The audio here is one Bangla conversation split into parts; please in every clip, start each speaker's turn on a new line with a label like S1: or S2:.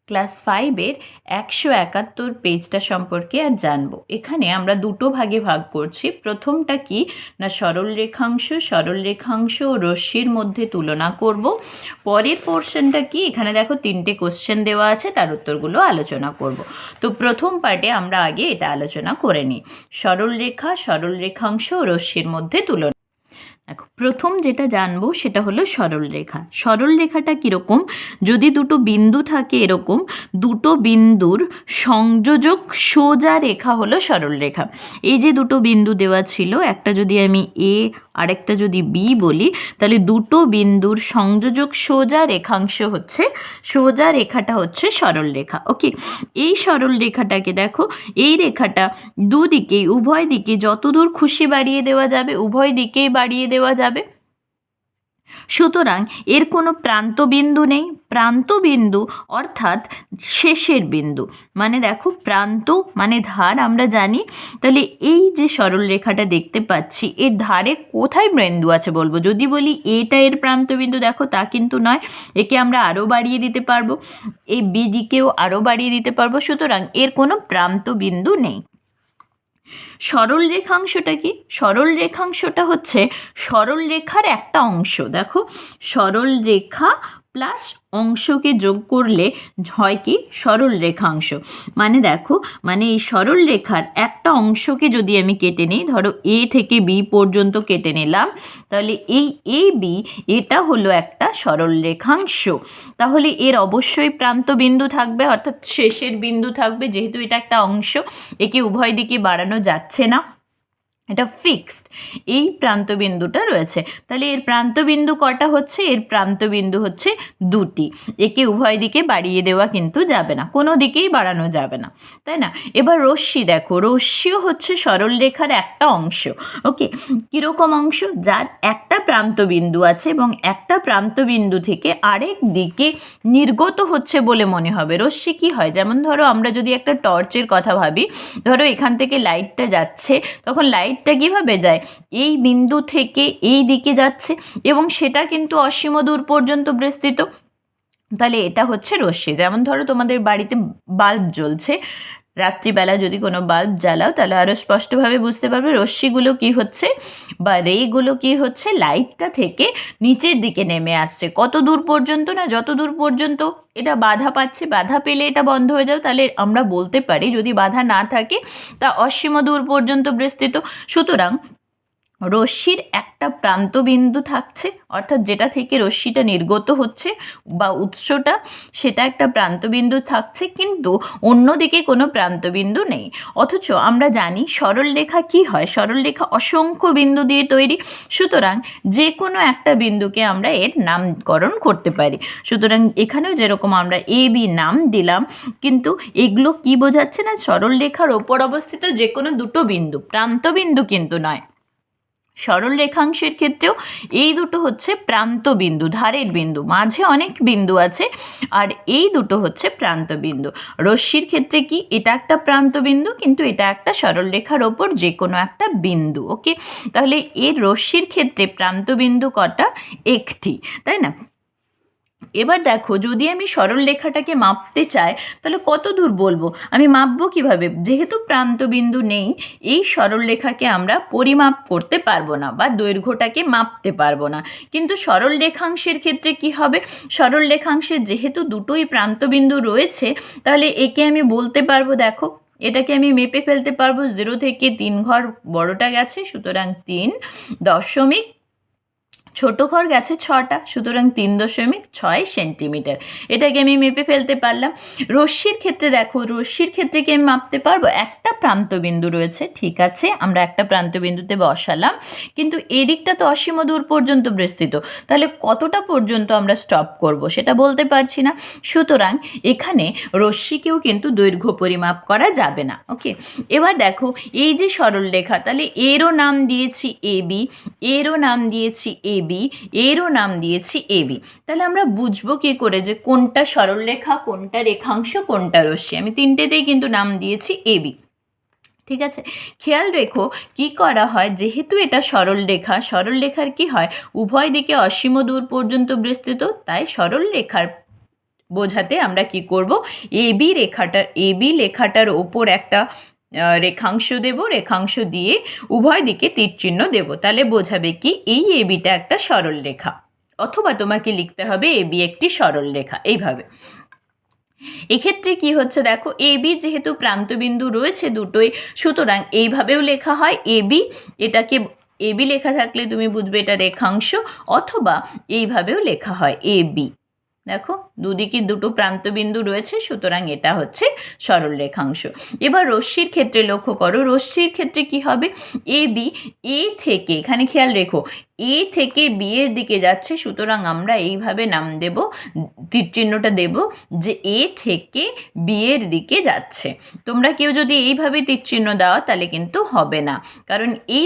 S1: ক্লাস 5-এর 171 পেজটা সম্পর্কে আজ জানবো। এখানে আমরা দুটো ভাগে ভাগ করছি। প্রথমটা কি না, সরল রেখাংশ ও রশ্মির মধ্যে তুলনা করব। পরের পোর্শনটা কি, এখানে দেখো 3টে কোশ্চেন দেওয়া আছে, তার উত্তরগুলো আলোচনা করব। তো প্রথম পার্টে আমরা আগে এটা আলোচনা করে নিই, সরল রেখাংশ ও রশ্মির মধ্যে তুলনা। দেখো, প্রথম যেটা জানবো সেটা হলো সরল রেখা। সরল রেখাটা কীরকম, যদি দুটো বিন্দু থাকে এরকম, দুটো বিন্দুর সংযোজক সোজা রেখা হলো সরল রেখা। এই যে দুটো বিন্দু দেওয়া ছিল, একটা যদি আমি এ আর একটা যদি বি বলি, তাহলে দুটো বিন্দুর সংযোজক সোজা রেখাটা হচ্ছে সরল রেখা। ওকে, এই সরল রেখাটাকে দেখো, এই রেখাটা দুদিকেই, উভয় দিকে যতদূর খুশি বাড়িয়ে দেওয়া যাবে উভয় দিকেই বাড়িয়ে দেওয়া যাবে। সুতরাং এর কোনো প্রান্তবিন্দু নেই। প্রান্তবিন্দু অর্থাৎ শেষের বিন্দু, মানে দেখো প্রান্ত মানে ধার আমরা জানি। তাহলে এই যে সরল রেখাটা দেখতে পাচ্ছি, এর ধারে কোথায় বিন্দু আছে বলবো। যদি বলি এটা এর প্রান্তবিন্দু, দেখো তা কিন্তু নয়, একে আমরা আরও বাড়িয়ে দিতে পারবো, এই বি দিকেও আরও বাড়িয়ে দিতে পারবো। সুতরাং এর কোনো প্রান্তবিন্দু নেই। সরল রেখাংশটা কি, সরল রেখাংশটা হচ্ছে সরল রেখার একটা অংশ। দেখো, সরল রেখা প্লাস অংশকে যোগ করলে হয় কি সরল রেখাংশ। মানে দেখো, মানে এই সরল রেখার একটা অংশকে যদি আমি কেটে নিই, ধরো এ থেকে বি পর্যন্ত কেটে নিলাম, তাহলে এই এ বি এটা হলো একটা সরল রেখাংশ। তাহলে এর অবশ্যই প্রান্তবিন্দু থাকবে, অর্থাৎ শেষের বিন্দু থাকবে। যেহেতু এটা একটা অংশ, একে উভয় দিকে বাড়ানো যাচ্ছে না, এটা ফিক্সড। এই প্রান্তবিন্দুটা রয়েছে, তাহলে এর প্রান্তবিন্দু কটা হচ্ছে, এর প্রান্তবিন্দু হচ্ছে দুটি। একে উভয় দিকে বাড়িয়ে দেওয়া কিন্তু যাবে না, কোনো দিকেই বাড়ানো যাবে না, তাই না? এবার রশ্মি দেখো, রশ্মিও হচ্ছে সরল রেখার একটা অংশ। ওকে, কীরকম অংশ, যার একটা প্রান্তবিন্দু আছে এবং একটা প্রান্তবিন্দু থেকে আরেক দিকে নির্গত হচ্ছে বলে মনে হবে। রশ্মি কী হয়, যেমন ধরো আমরা যদি একটা টর্চের কথা ভাবি, ধরো এখান থেকে লাইটটা যাচ্ছে, তখন লাইটটা কীভাবে যায়, এই বিন্দু থেকে এই দিকে যাচ্ছে এবং সেটা কিন্তু অসীম দূর পর্যন্ত বিস্তৃত। তাহলে এটা হচ্ছে রশ্মি। যেমন ধরো তোমাদের বাড়িতে বাল্ব জ্বলছে, রাত্রিবেলা যদি কোনো বাল্ব জ্বালাও, তাহলে আরও স্পষ্টভাবে বুঝতে পারবে রশ্মিগুলো কি হচ্ছে বা রেগুলো কি হচ্ছে, লাইটটা থেকে নিচের দিকে নেমে আসছে। কত দূর পর্যন্ত না, যত দূর পর্যন্ত এটা বাধা পাচ্ছে, বাধা পেলে এটা বন্ধ হয়ে যাবে। তাহলে আমরা বলতে পারি যদি বাধা না থাকে তা অসীম দূর পর্যন্ত বিস্তৃত। সুতরাং রশ্মির একটা প্রান্তবিন্দু থাকছে, অর্থাৎ যেটা থেকে রশ্মিটা নির্গত হচ্ছে বা উৎসটা, সেটা একটা প্রান্তবিন্দু থাকছে, কিন্তু অন্যদিকে কোনো প্রান্তবিন্দু নেই। অথচ আমরা জানি সরল রেখা কি হয়, সরল রেখা অসংখ্য বিন্দু দিয়ে তৈরি। সুতরাং যে কোনো একটা বিন্দুকে আমরা এর নামকরণ করতে পারি। সুতরাং এখানেও যেরকম আমরা এ বি নাম দিলাম, কিন্তু এগুলো কি বোঝাচ্ছে না, সরল রেখার ওপর অবস্থিত যে কোনো দুটো বিন্দু, প্রান্তবিন্দু কিন্তু নয়। সরল রেখাংশের ক্ষেত্রেও এই দুটো হচ্ছে প্রান্তবিন্দু, ধারের বিন্দু, মাঝে অনেক বিন্দু আছে, আর এই দুটো হচ্ছে প্রান্তবিন্দু। রশ্মির ক্ষেত্রে কি, এটা একটা প্রান্তবিন্দু, কিন্তু এটা একটা সরল রেখার ওপর যে কোনো একটা বিন্দু। ওকে, তাহলে এর রশ্মির ক্ষেত্রে প্রান্তবিন্দু কটা, একটি, তাই না? এবার দেখো, যদি আমি সরল রেখাটাকে মাপতে চাই, তাহলে কত দূর বলবো, আমি মাপবো কিভাবে? যেহেতু প্রান্তবিন্দু নেই, এই সরল রেখাকে আমরা পরিমাপ করতে পারবো না বা দৈর্ঘ্যটাকে মাপতে পারবো না। কিন্তু সরল রেখাংশের ক্ষেত্রে কি হবে, সরল রেখাংশের যেহেতু দুটোই প্রান্তবিন্দু রয়েছে, তাহলে একে আমি বলতে পারবো, দেখো এটাকে আমি মেপে ফেলতে পারবো, 0 থেকে 3 ঘর বড়টা গেছে, সুতরাং 3 ছোট ঘর গেছে 6টা, সুতরাং 3.6 সেন্টিমিটার। এটাকে আমি মেপে ফেলতে পারলাম। রশ্মির ক্ষেত্রে দেখো, রশ্মির ক্ষেত্রে কি আমি মাপতে পারবো, একটা প্রান্তবিন্দু রয়েছে, ঠিক আছে, আমরা একটা প্রান্তবিন্দুতে বসালাম, কিন্তু এদিকটা তো অসীম দূর পর্যন্ত বিস্তৃত, তাহলে কতটা পর্যন্ত আমরা স্টপ করব সেটা বলতে পারছি না। সুতরাং এখানে রশ্মিকেও কিন্তু দৈর্ঘ্য পরিমাপ করা যাবে না। ওকে, এবার দেখো এই যে সরল রেখা, তাহলে এরও নাম দিয়েছি এ বি, এরও নাম দিয়েছি এ বি, এরও নাম দিয়েছি এ বি। তাহলে আমরা বুঝবো কি করে যে কোনটা সরল রেখা, কোনটা রেখাংশ, কোনটা রশ্মি? আমি তিনটেতেই কিন্তু নাম দিয়েছি এ বি। ঠিক আছে, খেয়াল রেখো কি করা হয়, যেহেতু এটা সরল রেখা, সরল রেখার কি হয়, উভয় দিকে অসীম দূর পর্যন্ত বিস্তৃত, তাই সরল রেখার বোঝাতে আমরা কি করব, এবি লেখাটার ওপর একটা রেখাংশ দেব, রেখাংশ দিয়ে উভয় দিকে তীর চিহ্ন দেব, তাহলে বোঝাবে কি এই এবিটা একটা সরল রেখা, অথবা তোমাকে লিখতে হবে এবি একটি সরল রেখা, এইভাবে। এক্ষেত্রে কি হচ্ছে দেখো, এবি যেহেতু প্রান্তবিন্দু রয়েছে দুটোই, সুতরাং এইভাবেও লেখা হয় এবি, এটাকে এবি লেখা থাকলে তুমি বুঝবে এটা রেখাংশ, অথবা এইভাবেও লেখা হয় এবি। দেখো দুদিকে দুটো প্রান্তবিন্দু রয়েছে, সুতরাং এটা হচ্ছে সরল রেখাংশ। এবার রশ্মির ক্ষেত্রে লক্ষ্য করো, রশ্মির ক্ষেত্রে কি হবে, এবি এ থেকে, এখানে খেয়াল রেখো, এ থেকে বি এর দিকে যাচ্ছে, সুতরাং আমরা এইভাবে নাম দেব, তীর চিহ্নটা দেব যে এ থেকে বি এর দিকে যাচ্ছে। তোমরা কেউ যদি এইভাবে তীর চিহ্ন দাও তাহলে কিন্তু হবে না, কারণ এই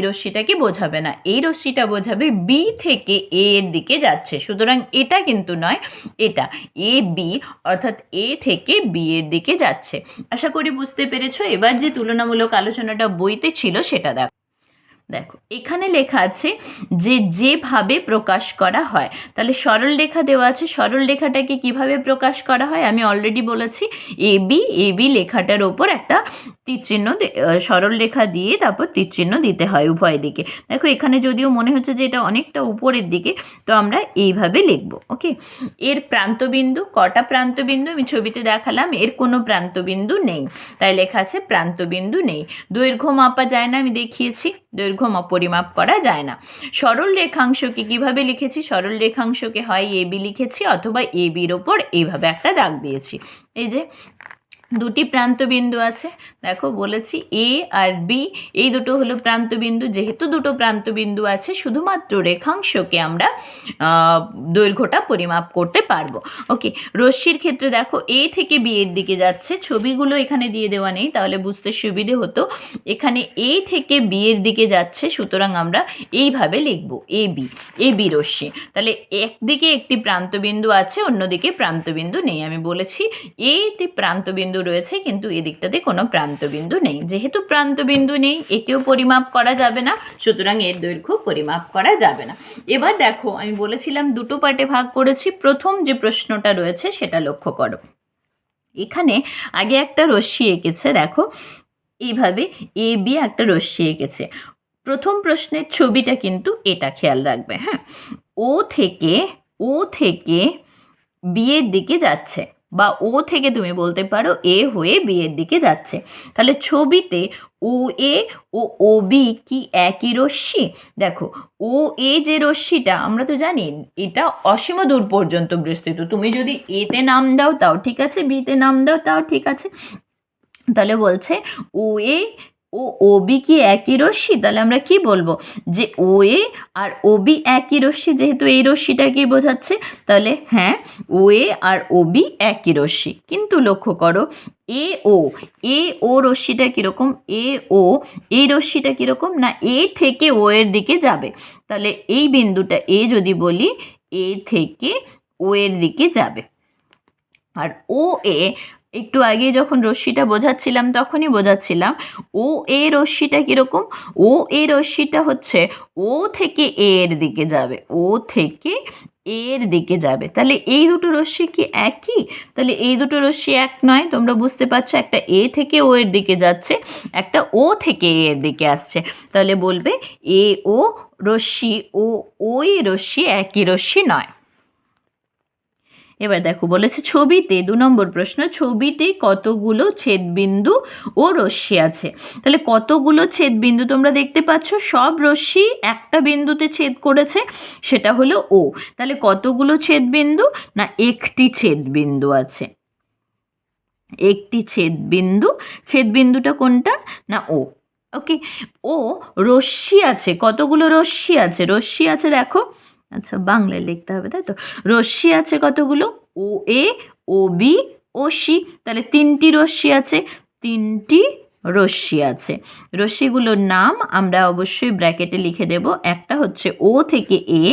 S1: রশ্মিটাকে বোঝাবে না, এই রশ্মিটা বোঝাবে বি থেকে এ এর দিকে যাচ্ছে, সুতরাং এটা কিন্তু নয়, এটা এ বি, অর্থাৎ এ থেকে বি এর দিকে যাচ্ছে। আশা করি বুঝতে পেরেছো। এবার যে তুলনামূলক আলোচনাটা বইতে ছিল সেটা দেখো এখানে লেখা আছে যে যেভাবে প্রকাশ করা হয়, তাহলে সরল রেখা দেওয়া আছে, সরল রেখাটাকে কিভাবে প্রকাশ করা হয় আমি অলরেডি বলেছি, এবি লেখাটার ওপর একটা তীরচিহ্ন, সরল রেখা দিয়ে তারপর তীরচিহ্ন দিতে হয় উভয় দিকে। দেখো এখানে যদিও মনে হচ্ছে যে এটা অনেকটা উপরের দিকে, তো আমরা এইভাবে লিখব। ওকে, এর প্রান্তবিন্দু, কটা প্রান্তবিন্দু আমি ছবিতে দেখালাম, এর কোনো প্রান্তবিন্দু নেই, তাই লেখা আছে প্রান্তবিন্দু নেই। দৈর্ঘ্য মাপা যায় না, আমি দেখিয়েছি, দৈর্ঘ্য পরিমাপ করা যায় না। সরল রেখাংশকে কিভাবে লিখেছি, সরল রেখাংশকে হয় এবি লিখেছি, অথবা এবির ওপর এইভাবে একটা দাগ দিয়েছি। এই যে দুটি প্রান্তবিন্দু আছে, দেখো বলেছি এ আর বি, এই দুটো হলো প্রান্তবিন্দু, যেহেতু দুটো প্রান্তবিন্দু আছে শুধুমাত্র রেখাংশকে আমরা দৈর্ঘ্যটা পরিমাপ করতে পারবো। ওকে, রশ্মির ক্ষেত্রে দেখো এ থেকে বি এর দিকে যাচ্ছে, ছবিগুলো এখানে দিয়ে দেওয়া নেই তাহলে বুঝতে সুবিধে হতো, এখানে এ থেকে বি এর দিকে যাচ্ছে, সুতরাং আমরা এইভাবে লিখব এবি রশ্মি। তাহলে একদিকে একটি প্রান্তবিন্দু আছে, অন্যদিকে প্রান্তবিন্দু নেই, আমি বলেছি এতে প্রান্তবিন্দু রয়েছে কিন্তু এদিকটাতে কোনো প্রান্তবিন্দু নেই, যেহেতু প্রান্তবিন্দু নেই একেও পরিমাপ করা যাবে না, সুতরাং এর দৈর্ঘ্য পরিমাপ করা যাবে না। এবার দেখো আমি বলেছিলাম দুটো পার্টে ভাগ করেছি, প্রথম যে প্রশ্নটা রয়েছে সেটা লক্ষ্য করো, এখানে আগে একটা রশ্মি এঁকেছে, দেখো এইভাবে এ বি একটা রশ্মি এঁকেছে, প্রথম প্রশ্নের ছবিটা কিন্তু এটা খেয়াল রাখবে, হ্যাঁ, ও থেকে বি এর দিকে যাচ্ছে, বা ও থেকে তুমি বলতে পারো এ হয়ে বি এর দিকে যাচ্ছে, তাহলে ছবিতে ও এ ও বি কি একই রশ্মি? দেখো ও এ যে রশ্মিটা আমরা তো জানি এটা অসীম দূর পর্যন্ত বিস্তৃত, তুমি যদি এতে নাম দাও তাও ঠিক আছে, বিতে নাম দাও তাও ঠিক আছে, তাহলে বলছে ও এ ও বি কি একই রশ্মি, তাহলে আমরা কি বলবো যে ও এ আর ও বি একই রশ্মি, যেহেতু এই রশ্মিটাকে বোঝাচ্ছে, তাহলে হ্যাঁ ও এ আর ও বি একই রশ্মি। কিন্তু লক্ষ্য করো এ ও রশ্মিটা কীরকম, এই রশ্মিটা কীরকম না এ থেকে ও এর দিকে যাবে, তাহলে এই বিন্দুটা এ যদি বলি এ থেকে ও এর দিকে যাবে, আর ও এ একটু আগে যখন রশ্মিটা বোঝাচ্ছিলাম তখনই বোঝাচ্ছিলাম ও এ রশ্মিটা কীরকম, ও এ রশ্মিটা হচ্ছে ও থেকে এ এর দিকে যাবে, ও থেকে এর দিকে যাবে, তাহলে এই দুটো রশ্মি কি একই? তাহলে এই দুটো রশ্মি এক নয়, তোমরা বুঝতে পারছো, একটা এ থেকে ও এর দিকে যাচ্ছে, একটা ও থেকে এ এর দিকে আসছে, তাহলে বলবে এ ও রশ্মি ওই রশ্মি একই রশ্মি নয়। এবার দেখো বলেছে ছবিতে, 2 নম্বর প্রশ্ন, ছবিতে কতগুলো ছেদবিন্দু ও রশ্মি আছে, তাহলে কতগুলো ছেদবিন্দু তোমরা দেখতে পাচ্ছ, সব রশ্মি একটা বিন্দুতে ছেদ করেছে সেটা হলো ও, তাহলে কতগুলো ছেদবিন্দু না একটি ছেদবিন্দু আছে, একটি ছেদবিন্দুটা কোনটা না ও। ওকে, ও রশ্মি আছে, কতগুলো রশ্মি আছে দেখো, আচ্ছা বাংলায় লিখতে হবে তাই তো, রশ্মি আছে কতগুলো, ও এ ও বি ও সি, তাহলে 3টি রশ্মি আছে, 3টি রশ্মি আছে, রশ্মিগুলোর নাম আমরা অবশ্যই ব্র্যাকেটে লিখে দেব, একটা হচ্ছে ও থেকে এ,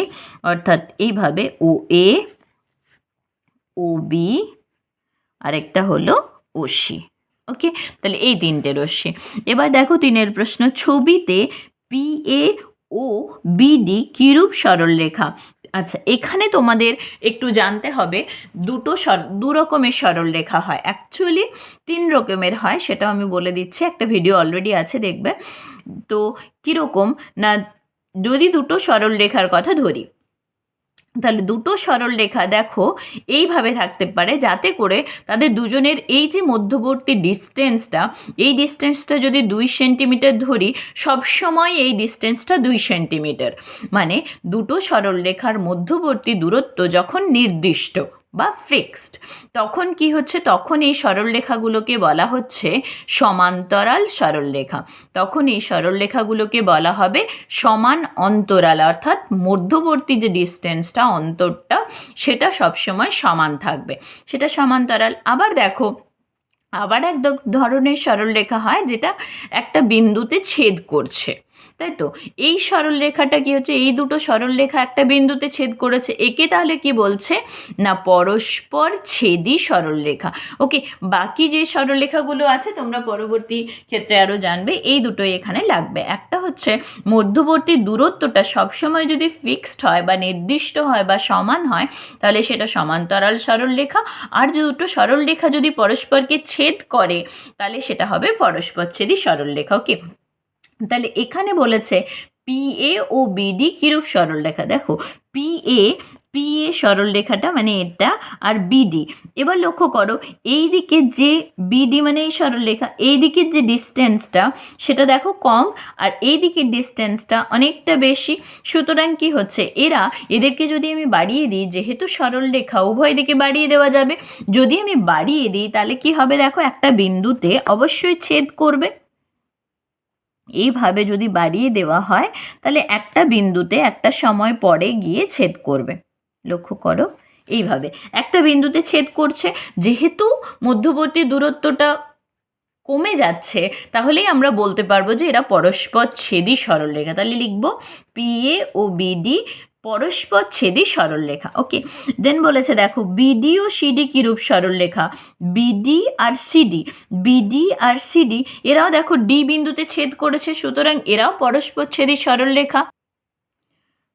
S1: অর্থাৎ এইভাবে ও এ ও বি, আরেকটা হলো ও সি। ওকে, তাহলে এই 3টে রশ্মি। এবার দেখো 3 প্রশ্ন, ছবিতে পি এ ও বিডি কিরূপ সরলরেখা, আচ্ছা, এখানে তোমাদের একটু জানতে হবে দু রকমের সরলরেখা হয়, অ্যাকচুয়ালি 3 রকমের হয়, সেটাও আমি বলে দিচ্ছি, একটা ভিডিও অলরেডি আছে দেখবে। তো কীরকম না, যদি দুটো সরলরেখার কথা ধরি, তাহলে দুটো সরলরেখা দেখো এইভাবে থাকতে পারে, যাতে করে তাদের দুজনের এই যে মধ্যবর্তী ডিস্টেন্সটা, এই ডিস্টেন্সটা যদি 2 সেন্টিমিটার ধরি, সবসময় এই ডিস্টেন্সটা 2 সেন্টিমিটার, মানে দুটো সরলরেখার মধ্যবর্তী দূরত্ব যখন নির্দিষ্ট বা ফিক্সড, তখন কি হচ্ছে, তখন এই সরলরেখাগুলোকে বলা হচ্ছে সমান্তরাল সরলরেখা। তখন এই সরলরেখাগুলোকে বলা হবে সমান অন্তরাল, অর্থাৎ মধ্যবর্তী যে ডিস্টেন্সটা, অন্তরটা, সেটা সবসময় সমান থাকবে, সেটা সমান্তরাল। আবার দেখো, আবার এক ধরনের সরলরেখা হয় যেটা একটা বিন্দুতে ছেদ করছে, তাই তো? এই সরলরেখাটা কি হচ্ছে, এই দুটো সরলরেখা একটা বিন্দুতে ছেদ করেছে, একে তাহলে কি বলছে না পরস্পর ছেদী সরলরেখা। ওকে, বাকি যে সরলরেখাগুলো আছে তোমরা পরবর্তী ক্ষেত্রে আরও জানবে, এই দুটোই এখানে লাগবে। একটা হচ্ছে মধ্যবর্তী দূরত্বটা সবসময় যদি ফিক্সড হয় বা নির্দিষ্ট হয় বা সমান হয়, তাহলে সেটা সমান্তরাল সরলরেখা। আর দুটো সরলরেখা যদি পরস্পরকে ছেদ করে, তাহলে সেটা হবে পরস্পরছেদী সরলরেখা। ওকে, তাহলে এখানে বলেছে পিএ ও বিডি কিরূপ সরলরেখা। দেখো পিএ সরলরেখাটা মানে এটা, আর বিডি, এবার লক্ষ্য করো এই দিকে যে বিডি মানে এই সরলরেখা, এই দিকের যে ডিস্টেন্সটা সেটা দেখো কম, আর এই দিকের ডিস্টেন্সটা অনেকটা বেশি। সুতরাং কি হচ্ছে, এদেরকে যদি আমি বাড়িয়ে দিই, যেহেতু সরলরেখা উভয় দিকে বাড়িয়ে দেওয়া যাবে, যদি আমি বাড়িয়ে দিই তাহলে কি হবে, দেখো একটা বিন্দুতে অবশ্যই ছেদ করবে। এইভাবে যদি বাড়িয়ে দেওয়া হয় তাহলে একটা বিন্দুতে একটা সময় পরে গিয়ে ছেদ করবে। লক্ষ্য করো, এইভাবে একটা বিন্দুতে ছেদ করছে, যেহেতু মধ্যবর্তী দূরত্বটা কমে যাচ্ছে, তাহলেই আমরা বলতে পারবো যে এরা পরস্পর ছেদী সরলরেখা। তাহলে লিখব পিএ ও বিডি পরস্পর ছেদী সরলরেখা। ওকে, দেন বলেছে দেখো বিডি ও সিডি কিরূপ সরলরেখা। বিডি আর সিডি এরাও দেখো ডি বিন্দুতে ছেদ করেছে, সুতরাং এরাও পরস্পর ছেদী সরলরেখা।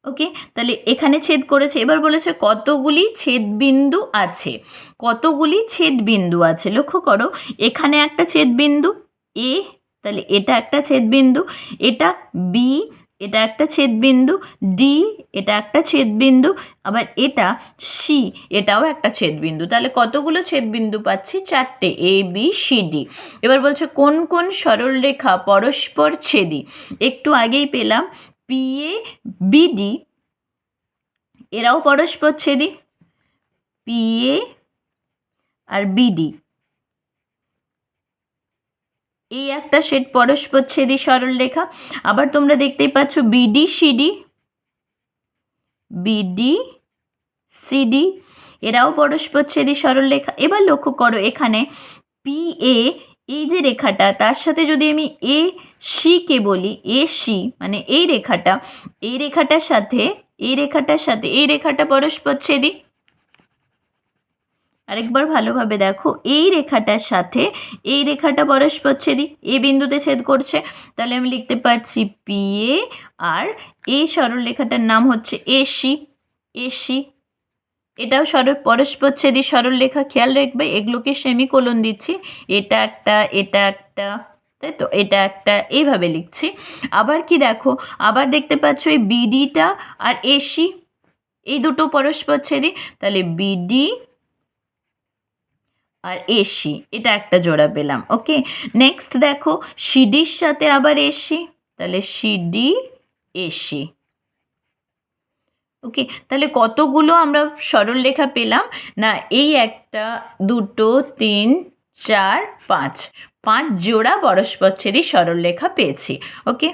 S1: ওকে, তাহলে এখানে ছেদ করেছে। এবার বলেছে কতগুলি ছেদবিন্দু আছে, লক্ষ্য করো এখানে একটা ছেদবিন্দু এ, তাহলে এটা একটা ছেদবিন্দু, এটা বি, এটা একটা ছেদবিন্দু, ডি, এটা একটা ছেদবিন্দু, আবার এটা সি, এটাও একটা ছেদবিন্দু। তাহলে কতগুলো ছেদবিন্দু পাচ্ছি, 4টে, এ বি সি ডি। এবার বলছে কোন কোন সরলরেখা পরস্পর ছেদী। একটু আগেই পেলাম পিএ বিডি, এরাও পরস্পর ছেদী, পিএ আর বিডি, এই একটা সেট পরস্পর ছেদী সরলরেখা। আবার তোমরা দেখতেই পাচ্ছ বিডি সিডি, এরাও পরস্পর ছেদী সরলরেখা। এবার লক্ষ্য করো এখানে পিএ, এই যে রেখাটা, তার সাথে যদি আমি এ সিকে বলি, এ সি মানে এই রেখাটার সাথে এই রেখাটা পরস্পর ছেদী। আরেকবার ভালোভাবে দেখো, এই রেখাটার সাথে এই রেখাটা পরস্পর ছেদী, এ বিন্দুতে ছেদ করছে, তাহলে আমি লিখতে পারছি পিএ, আর এই সরলরেখাটার নাম হচ্ছে এসি, এটাও পরস্পর ছেদী সরলরেখা। খেয়াল রাখবে এগুলোকে সেমিকোলন দিচ্ছি, এটা একটা, তাই তো, এটা একটা, এইভাবে লিখছি। আবার কি দেখো, আবার দেখতে পাচ্ছ এই বিডিটা আর এসি, এই দুটো পরস্পর ছেদী, তাহলে বিডি আর এসি, এটা একটা জোড়া পেলাম। ওকে, নেক্সট দেখো সিডির সাথে আবার এসি, তাহলে সিডি এসি। ওকে, তাহলে কতগুলো আমরা সরলরেখা পেলাম না, এই 1 2 3 4 5 জোড়া পরস্পর ছেদী সরলরেখা পেয়েছি। ওকে।